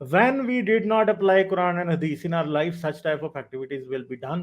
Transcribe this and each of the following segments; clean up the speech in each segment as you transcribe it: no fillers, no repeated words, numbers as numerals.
when we did not apply Quran and Hadith in our life such type of activities will be done۔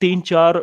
3-4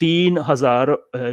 3000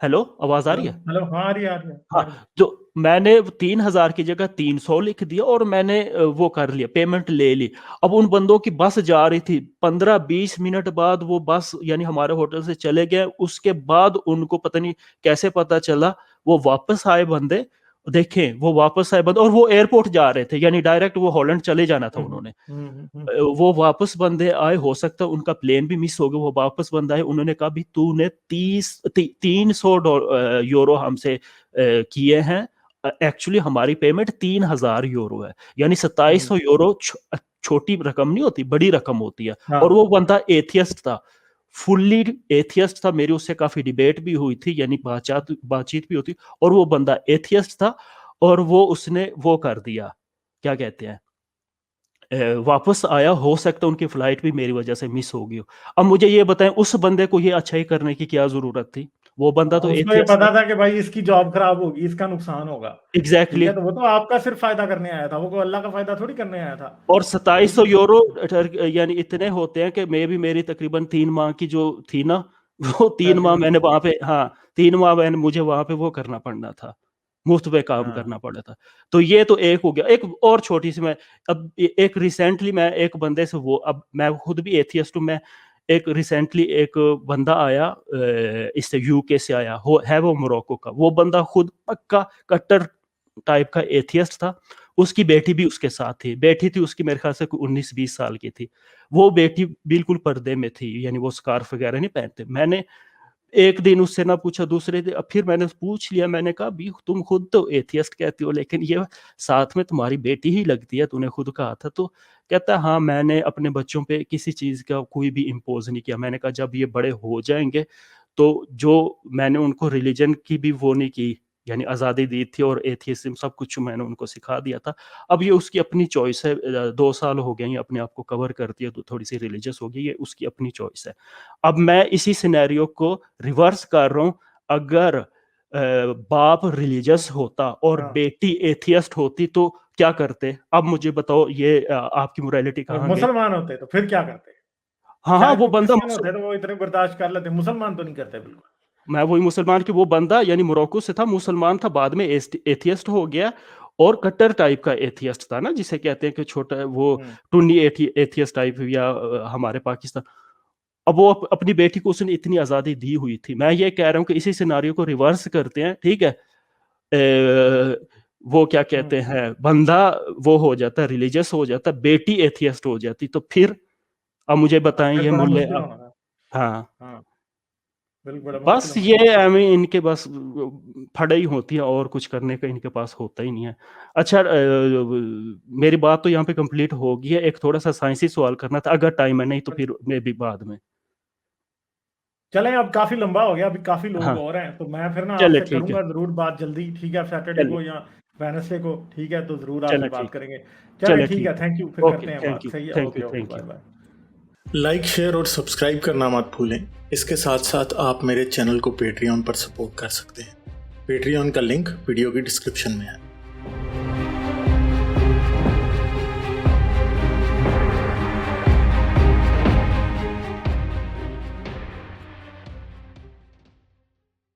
hello, आवाज़ आ hello रही है? Hello, हाँ आ रही है आ रही है आ हाँ, रही है। तो मैंने 3000 की जगह 300 लिख दिया और मैंने वो कर लिया, पेमेंट ले ली। अब उन बंदों की बस जा रही थी, 15-20 मिनट बाद वो बस यानी हमारे होटल से चले गए। उसके बाद उनको पता नहीं कैसे पता चला, वो वापस आए बंदे, देखें वो वापस आए बंदे और वो एयरपोर्ट जा रहे थे, यानी डायरेक्ट वो हॉलैंड चले जाना था उन्होंने। वो वापस बंदे आए, हो सकता है उनका प्लेन भी मिस हो गया, वो वापस बंदे आए, उन्होंने कहा भी तूने 300 यूरो हमसे किए हैं। एक्चुअली हमारी पेमेंट 3000 यूरो है, यानी 2700 यूरो छोटी रकम नहीं होती, बड़ी रकम होती है। हाँ और वो बंदा एथियस्ट था, फुल्ली एथियस्ट था। मेरी उससे काफी डिबेट भी हुई थी, यानी बातचीत भी होती, और वो बंदा एथियस्ट था। और वो उसने वो कर दिया, क्या कहते हैं, वापस आया। हो सकता है उनकी फ्लाइट भी मेरी वजह से मिस हो गई हो। अब मुझे ये बताएं, उस बंदे को ये अच्छाई करने की क्या जरूरत थी? वो बंदा तो उसको ये एथियस्ट था। पता था कि भाई इसकी जॉब खराब होगी, इसका नुकसान होगा। ठीक एग्जैक्टली है, तो वो तो आपका सिर्फ फायदा करने आया था, वो कोई अल्लाह का फायदा थोड़ी करने आया था। और वो 2700 तो यूरो यानी इतने होते हैं कि मे भी मेरी तकरीबन 3 माह की जो थी ना, वो 3 माह सैलरी मैंने वहां पे, हाँ 3 माह मैंने मुझे वहां पे वो करना पड़ना था, मुफ्त पे काम हाँ करना पड़ा था। तो ये तो एक हो गया। एक और छोटी सी मैं, अब एक रिसेंटली मैं एक बंदे से, वो अब मैं खुद भी एथियस्ट हूँ, मैं एक रिसेंटली एक बंदा आया, इससे यूके से आया हो, है वो मोरक्को का। वो बंदा खुद पक्का कट्टर टाइप का एथियस्ट था। उसकी बेटी भी उसके साथ थी, बेटी थी उसकी मेरे ख्याल से 19-20 साल की थी। वो बेटी बिल्कुल पर्दे में थी, यानी वो स्कार्फ वगैरह नहीं पहनते। मैंने एक दिन उससे ना पूछा, दूसरे दिन अब फिर मैंने पूछ लिया, मैंने कहा भी तुम खुद तो एथियस्ट कहती हो, लेकिन ये साथ में तुम्हारी बेटी ही लगती है, तूने खुद कहा था। तो कहता हाँ, मैंने अपने बच्चों पे किसी चीज का कोई भी इम्पोज नहीं किया। मैंने कहा जब ये बड़े हो जाएंगे, तो जो मैंने उनको रिलीजन की भी वो नहीं की, यानी आज़ादी दी थी, और एथियज्म सब कुछ मैंने उनको सिखा दिया था। अब ये उसकी अपनी चॉइस है। 2 साल हो गए ये अपने आप को कवर करती है, तो थोड़ी सी रिलीजियस हो गई, ये उसकी अपनी चॉइस है। अब मैं इसी सिनेरियो को रिवर्स कर रहा हूँ। अगर बाप रिलीजियस होता और हाँ। बेटी एथियस्ट होती तो क्या करते? अब मुझे बताओ, ये आपकी मोरालिटी और कहाँ गई? मुसलमान होते तो फिर क्या करते? हाँ हाँ, शायद वो वो बंदा क्रिश्चियन होते तो वो इतने बर्दाश्त कर लेते, मुसलमान तो नहीं करते बिल्कुल। मैं वही मुसलमान की, वो बंदा यानी मोरक्को से था, मुसलमान था, बाद में एथियस्ट हो गया। और कट्टर टाइप का एथियस्ट था ना, जिसे कहते हैं कि छोटा वो हम्म। टुन्नी एथियस्ट टाइप, या हमारे पाकिस्तान। अब वो अपनी बेटी को उसने इतनी आज़ादी दी हुई थी। मैं ये कह रहा हूँ कि इसी सिनारियो को रिवर्स करते हैं, ठीक है? वो क्या कहते हम्म। हैं, बंदा वो हो जाता, रिलीजियस हो जाता, बेटी एथियस्ट हो जाती, तो फिर अब मुझे बताएं फिर ये बड़ा मुल्ले मुश्किल अब। होना था। हाँ, हाँ, बिल्कुल बड़ा मुश्किल बस होना ये था। आई मीन इनके बस फड़े ही होती है, और कुछ करने का इनके पास होता ही नहीं है। अच्छा, मेरी बात तो यहाँ पे कंप्लीट हो गई है। एक थोड़ा सा साइंसी सवाल करना था, अगर टाइम है, नहीं तो फिर मैं भी बाद में। चलें, अब काफी लंबा हो गया, अभी काफी लोग हाँ, और हैं, तो मैं फिर ना चले आपसे ठीक है, करूंगा जरूर बात जल्दी, ठीक है? सैटरडे चले को या वेनसडे को, ठीक है? तो जरूर आपसे चले बात ठीक, करेंगे। चलें चले ठीक ठीक है, है। थैंक यू, फिर ओके, करते हैं थैंक बात। यू, सही है, thank okay you, okay, thank bye you. Bye. Like, share और सब्सक्राइब करना मत भूलें। इसके साथ साथ आप मेरे चैनल को पेट्रियन पर सपोर्ट कर सकते हैं। पेट्रियन का लिंक वीडियो की डिस्क्रिप्शन में है।